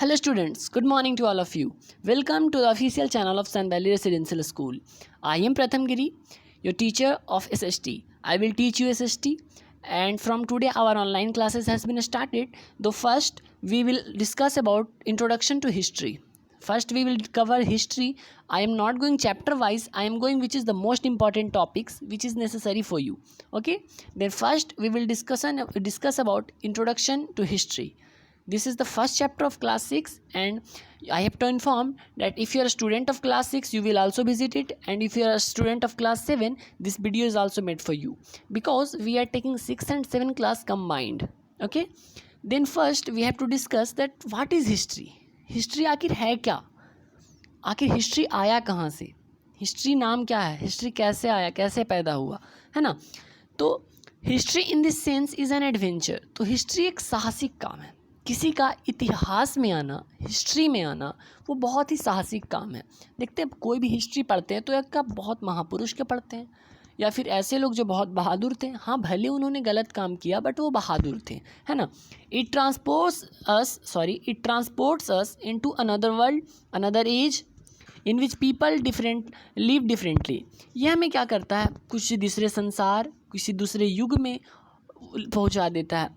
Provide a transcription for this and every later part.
Hello students, good morning to all of you. Welcome to the official channel of Sun Valley Residential School. I am Pratham Giri, your teacher of SST. I will teach you SST, and from today our online classes has been started. Though first we will discuss about introduction to history. First we will cover history. I am not going chapter wise, I am going which is the most important topics which is necessary for you. Okay, then first we will discuss about introduction to history. This is the first chapter of class 6, and I have to inform that if you are a student of class 6 you will also visit it, and if you are a student of class 7 this video is also made for you because we are taking 6 and 7 class combined. Okay, then first we have to discuss that what is history. History आखिर है क्या, आखिर history आया कहाँ से, history नाम क्या है, हिस्ट्री कैसे आया, कैसे पैदा हुआ, है ना. तो history in this sense is an adventure. तो हिस्ट्री एक साहसिक काम है. किसी का इतिहास में आना, हिस्ट्री में आना, वो बहुत ही साहसिक काम है. देखते हैं कोई भी हिस्ट्री पढ़ते हैं तो एक का बहुत महापुरुष के पढ़ते हैं या फिर ऐसे लोग जो बहुत बहादुर थे. हाँ, भले उन्होंने गलत काम किया बट वो बहादुर थे, है ना. It transports us into another world, another age in which people live differently. यह हमें क्या करता है, कुछ दूसरे संसार, किसी दूसरे युग में पहुंचा देता है.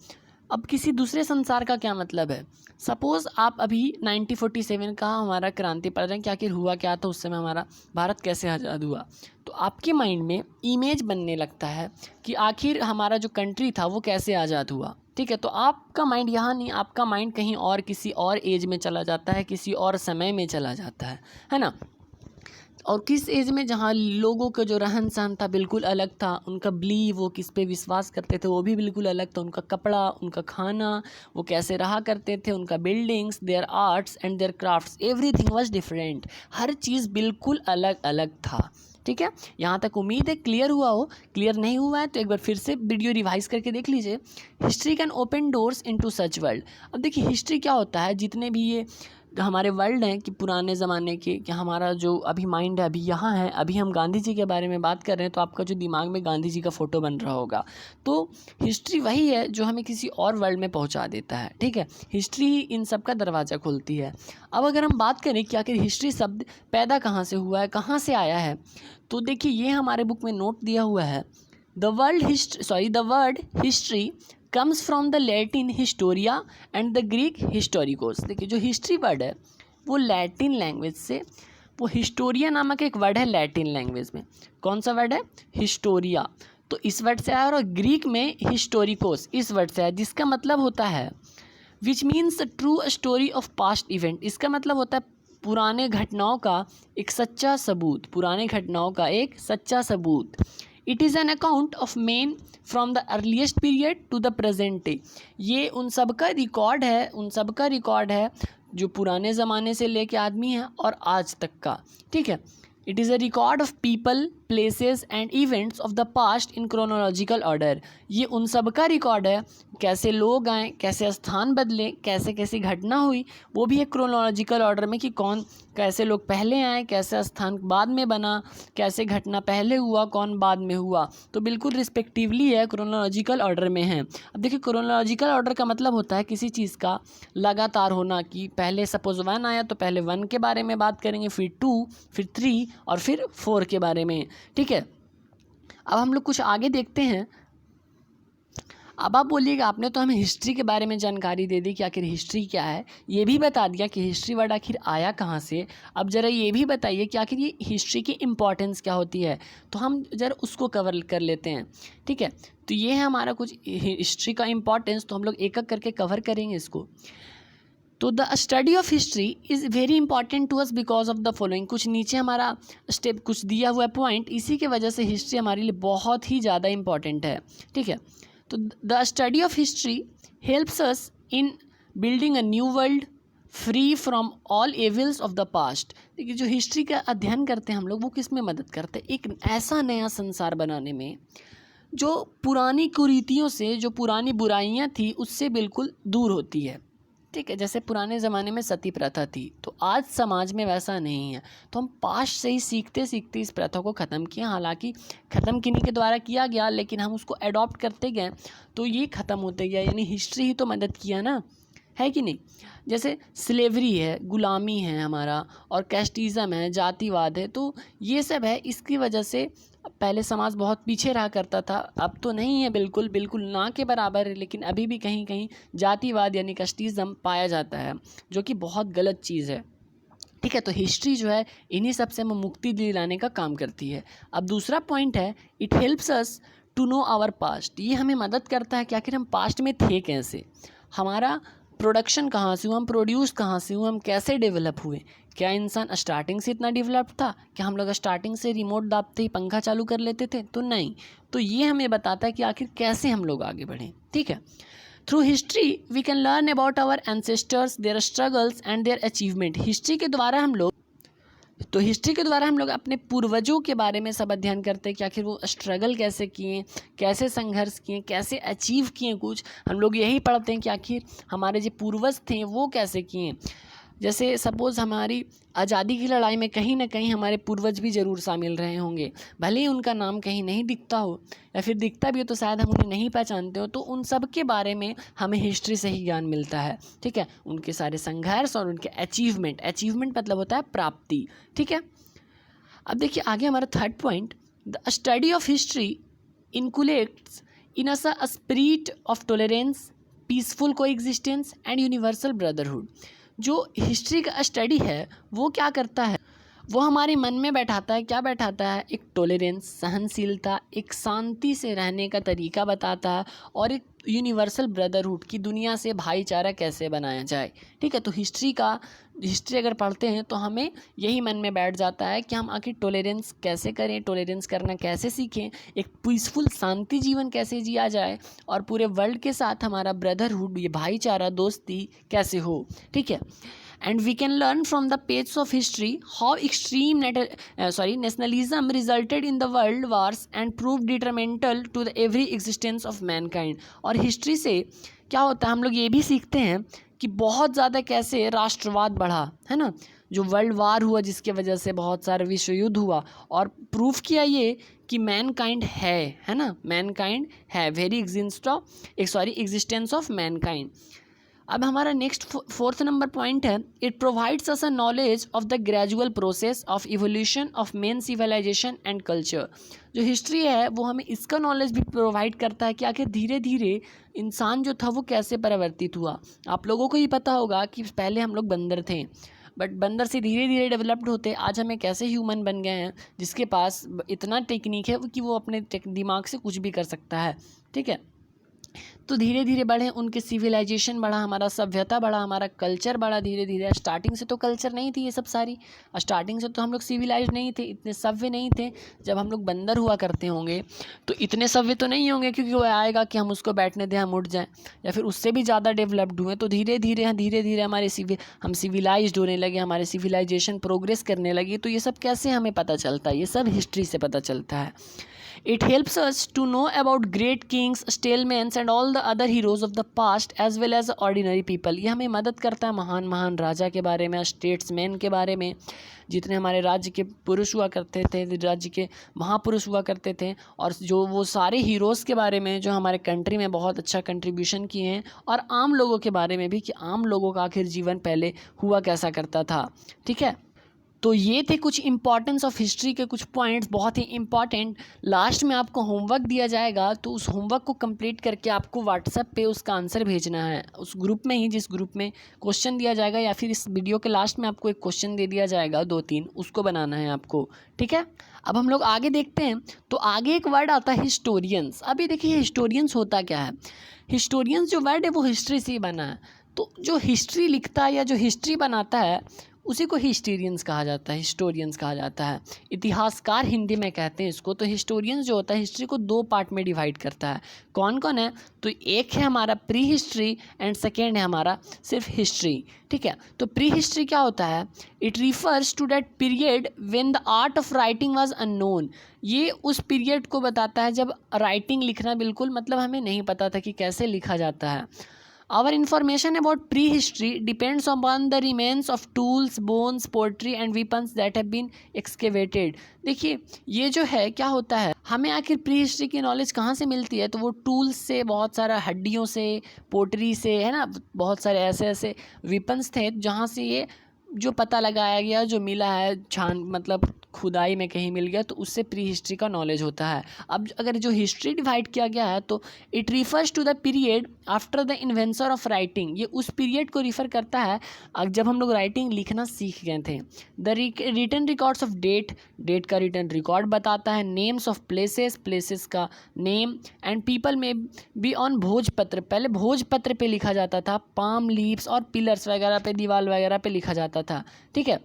अब किसी दूसरे संसार का क्या मतलब है. सपोज़ आप अभी 1947 का हमारा क्रांति पढ़ रहे हैं कि आखिर हुआ क्या था, उस समय हमारा भारत कैसे आज़ाद हुआ. तो आपके माइंड में इमेज बनने लगता है कि आखिर हमारा जो कंट्री था वो कैसे आज़ाद हुआ. ठीक है, तो आपका माइंड यहाँ नहीं, आपका माइंड कहीं और किसी और एज में चला जाता है, किसी और समय में चला जाता है ना. और किस एज में, जहाँ लोगों का जो रहन सहन था बिल्कुल अलग था, उनका बिलीव, वो किस पे विश्वास करते थे वो भी बिल्कुल अलग था, उनका कपड़ा, उनका खाना, वो कैसे रहा करते थे, उनका buildings, their arts and their crafts, everything was different. हर चीज़ बिल्कुल अलग अलग था. ठीक है, यहाँ तक उम्मीद है क्लियर हुआ हो. क्लियर नहीं हुआ है तो एक बार फिर से वीडियो रिवाइज करके देख लीजिए. History can open doors into such world. अब देखिए हिस्ट्री क्या होता है, जितने भी ये हमारे वर्ल्ड हैं कि पुराने ज़माने के, कि हमारा जो अभी माइंड है अभी यहाँ है, अभी हम गांधी जी के बारे में बात कर रहे हैं तो आपका जो दिमाग में गांधी जी का फ़ोटो बन रहा होगा. तो हिस्ट्री वही है जो हमें किसी और वर्ल्ड में पहुँचा देता है. ठीक है, हिस्ट्री ही इन सब का दरवाज़ा खोलती है. अब अगर हम बात करें कि आखिर हिस्ट्री शब्द पैदा कहाँ से हुआ है, कहाँ से आया है, तो देखिए ये हमारे बुक में नोट दिया हुआ है. The word history comes from the Latin historia and the Greek historicos. देखिए जो हिस्ट्री वर्ड है वो लैटिन लैंग्वेज से, वो हिस्टोरिया नामक एक वर्ड है लैटिन लैंग्वेज में. कौन सा वर्ड है, हिस्टोरिया. तो इस वर्ड से आया, और ग्रीक में हिस्टोरिकोस इस वर्ड से आया, जिसका मतलब होता है which means true story of past event. इसका मतलब होता है पुराने घटनाओं का एक सच्चा सबूत, पुराने घटनाओं का एक सच्चा सबूत. It is an account of men from the earliest period to the present day. ये उन सब का रिकॉर्ड है जो पुराने ज़माने से लेके आदमी है और आज तक का. ठीक है, it is a record of people, places and events of the past in chronological order. ये उन सब का रिकॉर्ड है, कैसे लोग आए, कैसे स्थान बदले, कैसे कैसी घटना हुई, वो भी एक क्रोनोलॉजिकल ऑर्डर में कि कौन कैसे लोग पहले आए, कैसे स्थान बाद में बना, कैसे घटना पहले हुआ, कौन बाद में हुआ. तो बिल्कुल रिस्पेक्टिवली है, क्रोनोलॉजिकल ऑर्डर में है. अब देखिए क्रोनोलॉजिकल ऑर्डर का मतलब होता है किसी चीज़ का लगातार होना, कि पहले सपोज 1 आया तो पहले 1 के बारे में बात करेंगे, फिर 2, फिर 3 और फिर 4 के बारे में. ठीक है, अब हम लोग कुछ आगे देखते हैं. अब आप बोलिएगा आपने तो हमें हिस्ट्री के बारे में जानकारी दे दी कि आखिर हिस्ट्री क्या है, ये भी बता दिया कि हिस्ट्री वर्ड आखिर आया कहाँ से. अब ज़रा ये भी बताइए कि आखिर ये हिस्ट्री की इम्पॉर्टेंस क्या होती है, तो हम ज़रा उसको कवर कर लेते हैं. ठीक है, तो ये है हमारा कुछ हिस्ट्री का इम्पॉर्टेंस, तो हम लोग एक एक करके कवर करेंगे इसको. तो the study of history is very important to us because of the following. कुछ नीचे हमारा स्टेप कुछ दिया हुआ है पॉइंट, इसी के वजह से हिस्ट्री हमारे लिए बहुत ही ज़्यादा इंपॉर्टेंट है. ठीक है, तो the study of history helps us in building a new world free from all evils of the past. देखिए जो हिस्ट्री का अध्ययन करते हैं हम लोग, वो किस में मदद करते हैं, एक ऐसा नया संसार बनाने में जो पुरानी कुरीतियों से, जो पुरानी बुराइयां थी उससे बिल्कुल दूर होती है. ठीक है, जैसे पुराने ज़माने में सती प्रथा थी, तो आज समाज में वैसा नहीं है. तो हम पास्ट से ही सीखते सीखते इस प्रथा को ख़त्म किया. हालांकि ख़त्म किन्हीं के द्वारा किया गया, लेकिन हम उसको अडॉप्ट करते गए तो ये ख़त्म होते गया. यानी हिस्ट्री ही तो मदद किया ना, है कि नहीं। जैसे स्लेवरी है, गुलामी है हमारा, और कैस्टिज़म है, जातिवाद है, तो ये सब है। इसकी वजह से पहले समाज बहुत पीछे रहा करता था, अब तो नहीं है, बिल्कुल बिल्कुल ना के बराबर है, लेकिन अभी भी कहीं कहीं जातिवाद यानी कैस्टिज़म पाया जाता है, जो कि बहुत गलत चीज़ है। ठीक है, तो हिस्ट्री जो है इन्हीं सब से हमें मुक्ति दिलाने का काम करती है। अब दूसरा पॉइंट है, it helps us to know our past. ये हमें मदद करता है कि आखिर हम पास्ट में थे कैसे, हमारा प्रोडक्शन कहाँ से हुआ, हम प्रोड्यूस कहाँ से हुए, हम कैसे डेवलप हुए। क्या इंसान स्टार्टिंग से इतना डेवलप था? क्या हम लोग स्टार्टिंग से रिमोट दाबते ही पंखा चालू कर लेते थे? तो नहीं। तो ये हमें बताता है कि आखिर कैसे हम लोग आगे बढ़ें। ठीक है, through history we can learn about our ancestors, their struggles and their achievement. History के द्वारा हम लोग अपने पूर्वजों के बारे में सब अध्ययन करते हैं कि आखिर वो स्ट्रगल कैसे किए, कैसे संघर्ष किए, कैसे अचीव किए। कुछ हम लोग यही पढ़ते हैं कि आखिर हमारे जो पूर्वज थे वो कैसे किए। जैसे सपोज़ हमारी आज़ादी की लड़ाई में कहीं ना कहीं हमारे पूर्वज भी ज़रूर शामिल रहे होंगे, भले ही उनका नाम कहीं नहीं दिखता हो, या फिर दिखता भी हो तो शायद हम उन्हें नहीं पहचानते हो। तो उन सब के बारे में हमें हिस्ट्री से ही ज्ञान मिलता है। ठीक है, उनके सारे संघर्ष और उनके अचीवमेंट मतलब होता है प्राप्ति। ठीक है, अब देखिए आगे हमारा third point, the study of history inculcates in us a spirit of tolerance, peaceful coexistence and universal brotherhood. जो हिस्ट्री का स्टडी है वो क्या करता है, वो हमारे मन में बैठाता है, क्या बैठाता है, एक टॉलरेंस, सहनशीलता, एक शांति से रहने का तरीका बताता है, और एक यूनिवर्सल ब्रदरहुड की दुनिया से भाईचारा कैसे बनाया जाए। ठीक है, तो हिस्ट्री अगर पढ़ते हैं तो हमें यही मन में बैठ जाता है कि हम आखिर टॉलरेंस कैसे करें, टॉलरेंस करना कैसे सीखें, एक पीसफुल शांति जीवन कैसे जिया जाए, और पूरे वर्ल्ड के साथ हमारा ब्रदरहुड, ये भाईचारा, दोस्ती कैसे हो। ठीक है, and we can learn from the pages of history how extreme nationalism resulted in the world wars and proved detrimental to the every existence of mankind। और हिस्ट्री से क्या होता है, हम लोग ये भी सीखते हैं कि बहुत ज़्यादा कैसे राष्ट्रवाद बढ़ा, है ना, जो वर्ल्ड वार हुआ जिसके वजह से बहुत सारा विश्व युद्ध हुआ, और प्रूफ किया ये कि मैनकाइंड है ना, मैनकाइंड है, एग्जिस्टेंस ऑफ मैनकाइंड। अब हमारा नेक्स्ट फोर्थ नंबर पॉइंट है, it provides us a knowledge of the gradual process of evolution of men civilization and culture. जो हिस्ट्री है वो हमें इसका नॉलेज भी प्रोवाइड करता है कि आखिर धीरे धीरे इंसान जो था वो कैसे परिवर्तित हुआ। आप लोगों को ही पता होगा कि पहले हम लोग बंदर थे, बट बंदर से धीरे धीरे डेवलप्ड होते आज हमें कैसे ह्यूमन बन गए हैं, जिसके पास इतना टेक्निक है कि वो अपने दिमाग से कुछ भी कर सकता है। ठीक है, तो धीरे धीरे बढ़े, उनके सिविलाइजेशन बढ़ा, हमारा सभ्यता बढ़ा, हमारा कल्चर बढ़ा धीरे धीरे। स्टार्टिंग से तो कल्चर नहीं थी ये सब सारी, स्टार्टिंग से तो हम लोग सिविलाइज नहीं थे, इतने सभ्य नहीं थे। जब हम लोग बंदर हुआ करते होंगे तो इतने सभ्य तो नहीं होंगे, क्योंकि वो आएगा कि हम उसको बैठने दें, हम उठ जाएँ, या फिर उससे भी ज़्यादा डेवलप्ड हुए। तो धीरे धीरे हमारे हम सिविलाइज्ड होने लगे, हमारे सिविलाइजेशन प्रोग्रेस करने लगी। तो ये सब कैसे हमें पता चलता है, ये सब हिस्ट्री से पता चलता है। It helps us to know about great kings, stalemans and all the other heroes of the past as well as ordinary people। ये हमें मदद करता है महान राजा के बारे में, स्टेट्समैन के बारे में, जितने हमारे राज्य के पुरुष हुआ करते थे, राज्य के महापुरुष हुआ करते थे, और जो वो सारे हीरोज़ के बारे में जो हमारे कंट्री में बहुत अच्छा कंट्रीब्यूशन किए हैं, और आम लोगों के बारे में भी कि आम लोगों का आखिर जीवन पहले हुआ कैसा करता था। ठीक है, तो ये थे कुछ इंपॉर्टेंस ऑफ हिस्ट्री के कुछ पॉइंट्स, बहुत ही इंपॉर्टेंट। लास्ट में आपको होमवर्क दिया जाएगा, तो उस होमवर्क को कंप्लीट करके आपको व्हाट्सएप पे उसका आंसर भेजना है, उस ग्रुप में ही जिस ग्रुप में क्वेश्चन दिया जाएगा, या फिर इस वीडियो के लास्ट में आपको एक क्वेश्चन दे दिया जाएगा 2-3, उसको बनाना है आपको। ठीक है, अब हम लोग आगे देखते हैं। तो आगे एक वर्ड आता है हिस्टोरियंस। अभी देखिए हिस्टोरियंस होता क्या है, हिस्टोरियंस जो वर्ड है वो हिस्ट्री से ही बना है। तो जो हिस्ट्री लिखता है या जो हिस्ट्री बनाता है उसी को हिस्टोरियंस कहा जाता है, इतिहासकार हिंदी में कहते हैं इसको। तो हिस्टोरियंस जो होता है हिस्ट्री को 2 पार्ट में डिवाइड करता है। कौन कौन है, तो एक है हमारा प्री हिस्ट्री एंड सेकेंड है हमारा सिर्फ हिस्ट्री। ठीक है, तो प्री हिस्ट्री क्या होता है, it refers to that period when the art of writing was unknown. ये उस पीरियड को बताता है जब राइटिंग, लिखना बिल्कुल मतलब हमें नहीं पता था कि कैसे लिखा जाता है। Our information about prehistory depends upon the remains of tools, bones, pottery and weapons that have been excavated। देखिए ये जो है क्या होता है, हमें आखिर प्री हिस्ट्री की नॉलेज कहाँ से मिलती है? तो वो टूल्स से, बहुत सारा हड्डियों से, पोटरी से, है ना, बहुत सारे ऐसे ऐसे वेपन्स थे जहाँ से ये जो पता लगाया गया, जो मिला है, छान मतलब खुदाई में कहीं मिल गया, तो उससे प्री हिस्ट्री का नॉलेज होता है। अब अगर जो हिस्ट्री डिवाइड किया गया है तो it refers to the period after the invention of writing. ये उस पीरियड को रिफ़र करता है जब हम लोग राइटिंग लिखना सीख गए थे। The written records of date, date का रिटन रिकॉर्ड बताता है। नेम्स ऑफ प्लेसेस, प्लेसेस का नेम। एंड पीपल में बी ऑन भोजपत्र, पहले भोजपत्र पे लिखा जाता था, पाम लीव्स और पिलर्स वगैरह पे, दीवार वगैरह पे लिखा जाता था। ठीक है,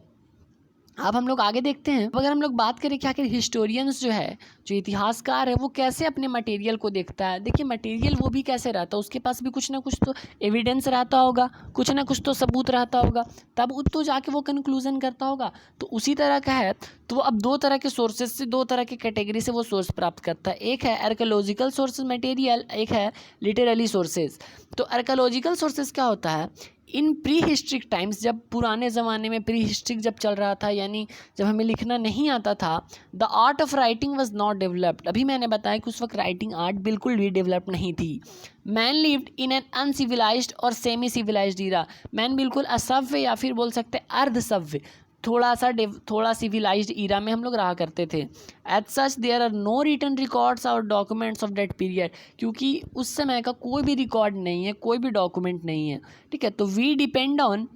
अब हम लोग आगे देखते हैं। अगर हम लोग बात करें कि आखिर हिस्टोरियंस जो है, जो इतिहासकार है, वो कैसे अपने मटेरियल को देखता है। देखिए मटेरियल वो भी कैसे रहता है, उसके पास भी कुछ ना कुछ तो एविडेंस रहता होगा, कुछ ना कुछ तो सबूत रहता होगा, तब तो जाके वो कंक्लूजन करता होगा। तो उसी तरह का है, तो वो अब दो तरह के सोर्सेज से, दो तरह के कैटेगरी से वो सोर्स प्राप्त करता है। एक है आर्कियोलॉजिकल सोर्सेज मटेरियल, एक है लिटरेरी सोर्सेज। तो आर्कियोलॉजिकल सोर्सेज क्या होता है? इन प्री हिस्ट्रिक टाइम्स, जब पुराने ज़माने में प्री हिस्ट्रिक जब चल रहा था, यानी जब हमें लिखना नहीं आता था, the art of writing was not developed. अभी मैंने बताया कि उस वक्त राइटिंग आर्ट बिल्कुल भी डेवलप नहीं थी। Man lived in an uncivilised और सेमी सिविलाइज्ड ईरा। मैन बिल्कुल असभ्य या फिर बोल सकते हैं अर्धसभ्य, थोड़ा सिविलाइज्ड ईरा में हम लोग रहा करते थे। As such there are no written records और डॉक्यूमेंट्स ऑफ दैट पीरियड, क्योंकि उस समय का कोई भी रिकॉर्ड नहीं है, कोई भी डॉक्यूमेंट नहीं है। ठीक है, तो we depend on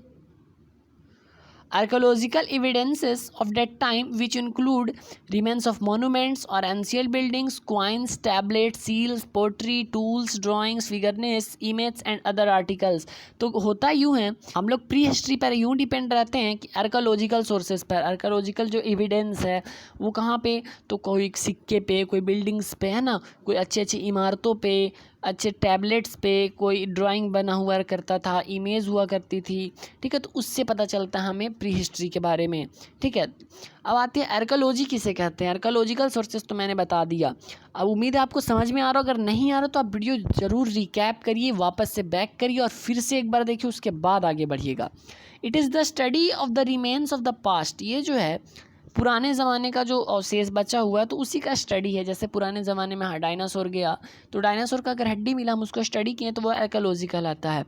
archaeological evidences of that time, which include remains of monuments or ancient buildings, coins, tablets, seals, pottery, tools, drawings, figurines, images and other articles। तो होता यूँ है, हम लोग प्री हिस्ट्री पर यूँ डिपेंड रहते हैं कि आर्कियोलॉजिकल सोर्सेज पर। आर्कियोलॉजिकल जो एविडेंस है वो कहाँ पे? तो कोई सिक्के पे, कोई बिल्डिंग्स पे, है ना, कोई अच्छी अच्छी इमारतों पे, अच्छे टैबलेट्स पे, कोई ड्राइंग बना हुआ करता था, इमेज हुआ करती थी। ठीक है, तो उससे पता चलता है हमें प्री हिस्ट्री के बारे में। ठीक है, अब आती है आर्कियोलॉजी किसे कहते हैं। आर्कियोलॉजिकल सोर्सेज तो मैंने बता दिया। अब उम्मीद है आपको समझ में आ रहा हो। अगर नहीं आ रहा तो आप वीडियो ज़रूर रिकैप करिए, वापस से बैक करिए और फिर से एक बार देखिए, उसके बाद आगे बढ़िएगा। It is the study of the remains of the past. ये जो है पुराने ज़माने का जो अवशेष बचा हुआ है, तो उसी का स्टडी है। जैसे पुराने ज़माने में डायनासोर गया, तो डायनासोर का अगर हड्डी मिला, हम उसको स्टडी किए, तो वो आर्कियोलॉजिकल आता है।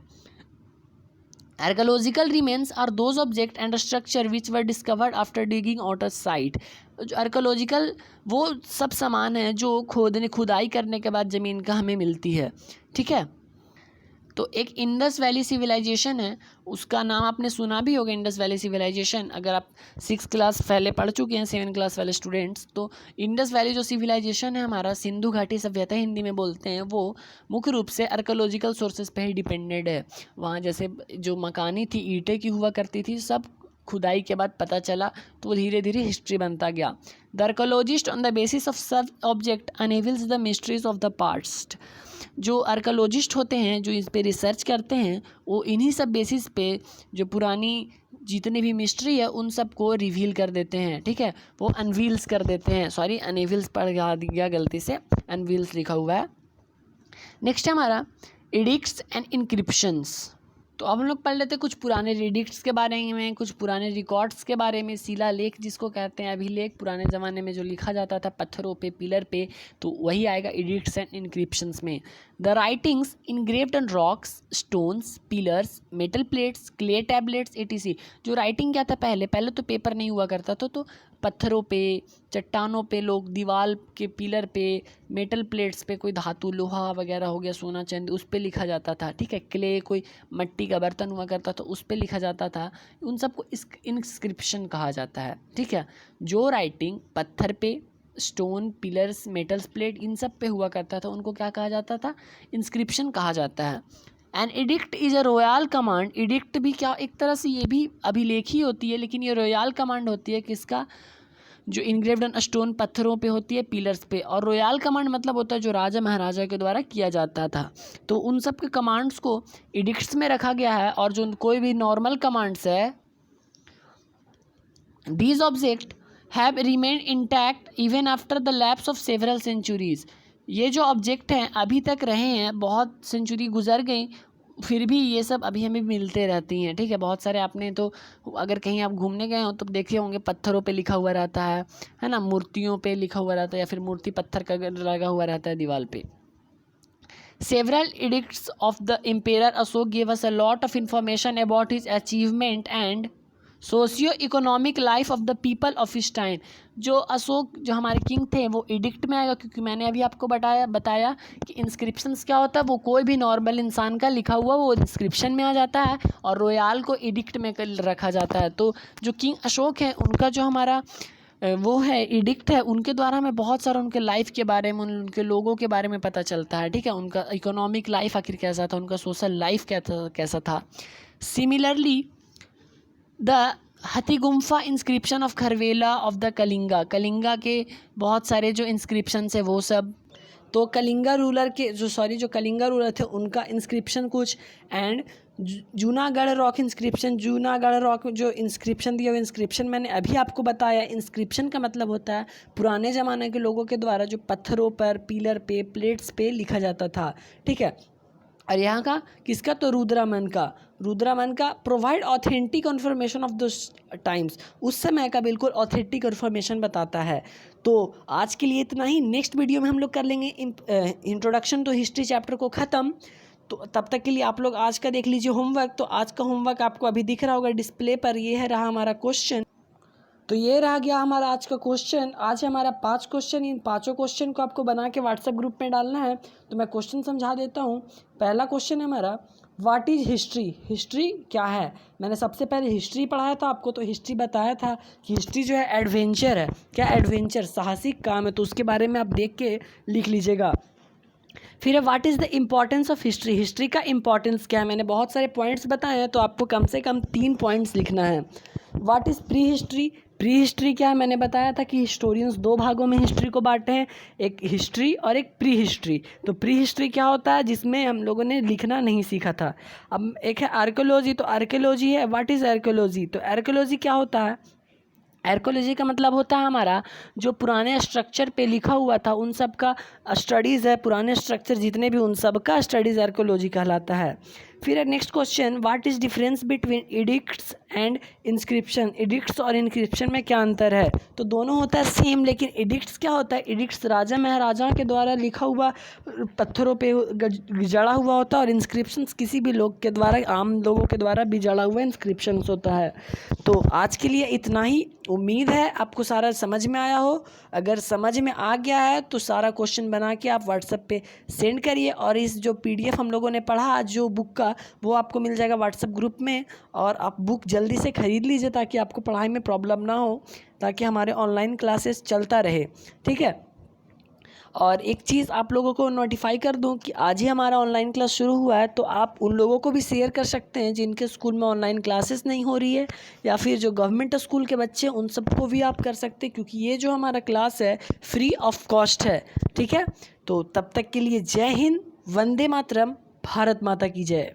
Archaeological remains are those object and structure which were discovered after digging out a site. जो आर्कियोलॉजिकल वो सब सामान है जो खुदाई करने के बाद ज़मीन का हमें मिलती है। ठीक है, तो एक इंडस वैली सिविलाइजेशन है, उसका नाम आपने सुना भी होगा, इंडस वैली सिविलाइजेशन। अगर आप 6 क्लास पहले पढ़ चुके हैं, 7 क्लास वाले स्टूडेंट्स, तो इंडस वैली जो सिविलाइजेशन है हमारा, सिंधु घाटी सभ्यता हिंदी में बोलते हैं, वो मुख्य रूप से आर्कियोलॉजिकल सोर्सेज पे ही डिपेंडेड है। वहाँ जैसे जो मकानी थी ईंटें की हुआ करती थी, सब खुदाई के बाद पता चला, तो वो धीरे धीरे हिस्ट्री बनता गया। The archaeologist on the basis of sub object unveils the mysteries of the past. जो आर्कियोलॉजिस्ट होते हैं, जो इस पे रिसर्च करते हैं, वो इन्हीं सब बेसिस पे जो पुरानी जितनी भी मिस्ट्री है उन सब को रिवील कर देते हैं। ठीक है, वो अनवील्स कर देते हैं, सॉरी अनवील्स पढ़ गया गलती से, अनवील्स लिखा हुआ है। नेक्स्ट है हमारा एडिक्ट्स एंड इनक्रिप्शंस। तो अब हम लोग पढ़ लेते हैं कुछ पुराने एडिक्ट्स के बारे में, कुछ पुराने रिकॉर्ड्स के बारे में। शिलालेख जिसको कहते हैं, अभिलेख, पुराने ज़माने में जो लिखा जाता था पत्थरों पे, पिलर पे, तो वही आएगा एडिक्ट्स एंड इनक्रिप्शंस में। The writings engraved on rocks, stones, pillars, metal plates, clay tablets etc। जो राइटिंग क्या था, पहले तो पेपर नहीं हुआ करता था, तो पत्थरों पे, चट्टानों पे, लोग दीवार के पिलर पे, मेटल प्लेट्स पे, कोई धातु लोहा वगैरह हो गया, सोना चांदी, उस पे लिखा जाता था। ठीक है, क्ले कोई मट्टी का बर्तन हुआ करता था, उस पे लिखा जाता था। उन सबको इंस्क्रिप्शन कहा जाता है। ठीक है, जो राइटिंग पत्थर पे, स्टोन, पिलर्स, मेटल्स प्लेट, इन सब पे हुआ करता था, उनको क्या कहा जाता था? इंस्क्रिप्शन कहा जाता है। An addict is a royal command. Addict भी क्या, एक तरह से ये भी अभिलेख ही होती है, लेकिन ये रॉयल कमांड होती है किसका? जो इनग्रेव्ड ऑन स्टोन, पत्थरों पे होती है, पिलर्स पे। और रॉयल कमांड मतलब होता है जो राजा महाराजा के द्वारा किया जाता था। तो उन सब के कमांड्स को एडिक्ट्स में रखा गया है। और जो कोई भी नॉर्मल कमांड्स है, these object have remained intact even after the lapse of several centuries. ये जो ऑब्जेक्ट हैं अभी तक रहे हैं, बहुत सेंचुरी गुजर गई, फिर भी ये सब अभी हमें मिलते रहती हैं, ठीक है। बहुत सारे आपने तो अगर कहीं आप घूमने गए हो तो देखे होंगे पत्थरों पे लिखा हुआ रहता है ना, मूर्तियों पे लिखा हुआ रहता है, या फिर मूर्ति पत्थर का लगा हुआ रहता है दीवार पे। Several edicts of the Emperor Ashok gave us a lot of information about his achievement and socio-economic life of the people of his time. जो अशोक जो हमारे किंग थे वो एडिक्ट में आएगा, क्योंकि मैंने अभी आपको बताया कि इंस्क्रिप्शंस क्या होता है, वो कोई भी नॉर्मल इंसान का लिखा हुआ वो इंस्क्रिप्शन में आ जाता है और रॉयल को एडिक्ट में रखा जाता है। तो जो किंग अशोक है उनका जो हमारा वो है एडिक्ट है, उनके द्वारा हमें बहुत सारा उनके लाइफ के बारे में, उनके लोगों के बारे में पता चलता है, ठीक है। उनका इकोनॉमिक लाइफ आखिर कैसा था, उनका सोशल लाइफ कैसा था। Similarly the Hathigumpha inscription of Kharavela of the Kalinga के बहुत सारे जो इंस्क्रिप्शंस है वो सब, तो कलिंगा रूलर थे उनका इंस्क्रिप्शन कुछ, and Junagadh rock inscription, Junagadh rock जो इंस्क्रिप्शन दिया वो इंस्क्रिप्शन मैंने अभी आपको बताया। इंस्क्रिप्शन का मतलब होता है पुराने ज़माने के लोगों के द्वारा जो पत्थरों पर, पिलर पे, प्लेट्स पे लिखा जाता था, ठीक है। और यहाँ का किसका, तो रुद्रामन का provide authentic information of those times, उस समय का बिल्कुल ऑथेंटिक इन्फॉर्मेशन बताता है। तो आज के लिए इतना ही। नेक्स्ट वीडियो में हम लोग कर लेंगे इंट्रोडक्शन टू हिस्ट्री चैप्टर को ख़त्म। तो तब तक के लिए आप लोग आज का देख लीजिए होमवर्क। तो आज का होमवर्क आपको अभी दिख रहा होगा डिस्प्ले पर, ये है रहा हमारा क्वेश्चन। तो ये रह गया हमारा आज का क्वेश्चन। आज है हमारा 5 क्वेश्चन, इन 5 क्वेश्चन को आपको बना के व्हाट्सएप ग्रुप में डालना है। तो मैं क्वेश्चन समझा देता हूँ। पहला क्वेश्चन है हमारा, व्हाट इज़ हिस्ट्री, हिस्ट्री क्या है। मैंने सबसे पहले हिस्ट्री पढ़ाया था आपको, तो हिस्ट्री बताया था कि हिस्ट्री जो है एडवेंचर है। क्या एडवेंचर, साहसिक काम है, तो उसके बारे में आप देख के लिख लीजिएगा। फिर है what is the importance of history, history का इंपॉर्टेंस क्या है। मैंने बहुत सारे पॉइंट्स बताए हैं, तो आपको कम से कम 3 पॉइंट्स लिखना है। What is pre history, pre history क्या है, मैंने बताया था कि हिस्टोरियंस 2 भागों में हिस्ट्री को बांटे हैं, एक हिस्ट्री और एक प्री हिस्ट्री। तो प्री हिस्ट्री क्या होता है, जिसमें हम लोगों ने लिखना नहीं सीखा था। अब एक है आर्कियोलॉजी, तो आर्कियोलॉजी है, व्हाट इज़ आर्कियोलॉजी, तो आर्कियोलॉजी क्या होता है। आर्कियोलॉजी का मतलब होता है हमारा जो पुराने स्ट्रक्चर पे लिखा हुआ था उन सब का स्टडीज़ है, पुराने स्ट्रक्चर जितने भी उन सब का स्टडीज़ आर्कियोलॉजी कहलाता है। फिर है next question, what is difference between addicts and inscription, addicts और इंस्क्रिप्शन में क्या अंतर है। तो दोनों होता है सेम, लेकिन एडिक्ट्स क्या होता है, एडिक्ट्स राजा महाराजा के द्वारा लिखा हुआ पत्थरों पे जड़ा हुआ होता है, और इंस्क्रिप्शंस किसी भी लोग के द्वारा, आम लोगों के द्वारा भी जड़ा हुआ इंस्क्रिप्शंस होता है। तो आज के लिए इतना ही। उम्मीद है आपको सारा समझ में आया हो। अगर समझ में आ गया है तो सारा क्वेश्चन बना के आप व्हाट्सएप पे सेंड करिए, और इस जो PDF हम लोगों ने पढ़ा आज जो बुक का, वो आपको मिल जाएगा व्हाट्सएप ग्रुप में। और आप बुक जल्दी से ख़रीद लीजिए ताकि आपको पढ़ाई में प्रॉब्लम ना हो, ताकि हमारे ऑनलाइन क्लासेस चलता रहे, ठीक है। और एक चीज़ आप लोगों को नोटिफाई कर दूं कि आज ही हमारा ऑनलाइन क्लास शुरू हुआ है, तो आप उन लोगों को भी शेयर कर सकते हैं जिनके स्कूल में ऑनलाइन क्लासेस नहीं हो रही है, या फिर जो गवर्नमेंट स्कूल के बच्चे हैं उन सबको भी आप कर सकते हैं, क्योंकि ये जो हमारा क्लास है फ्री ऑफ कॉस्ट है, ठीक है। तो तब तक के लिए जय हिंद, वंदे मातरम, भारत माता की जय।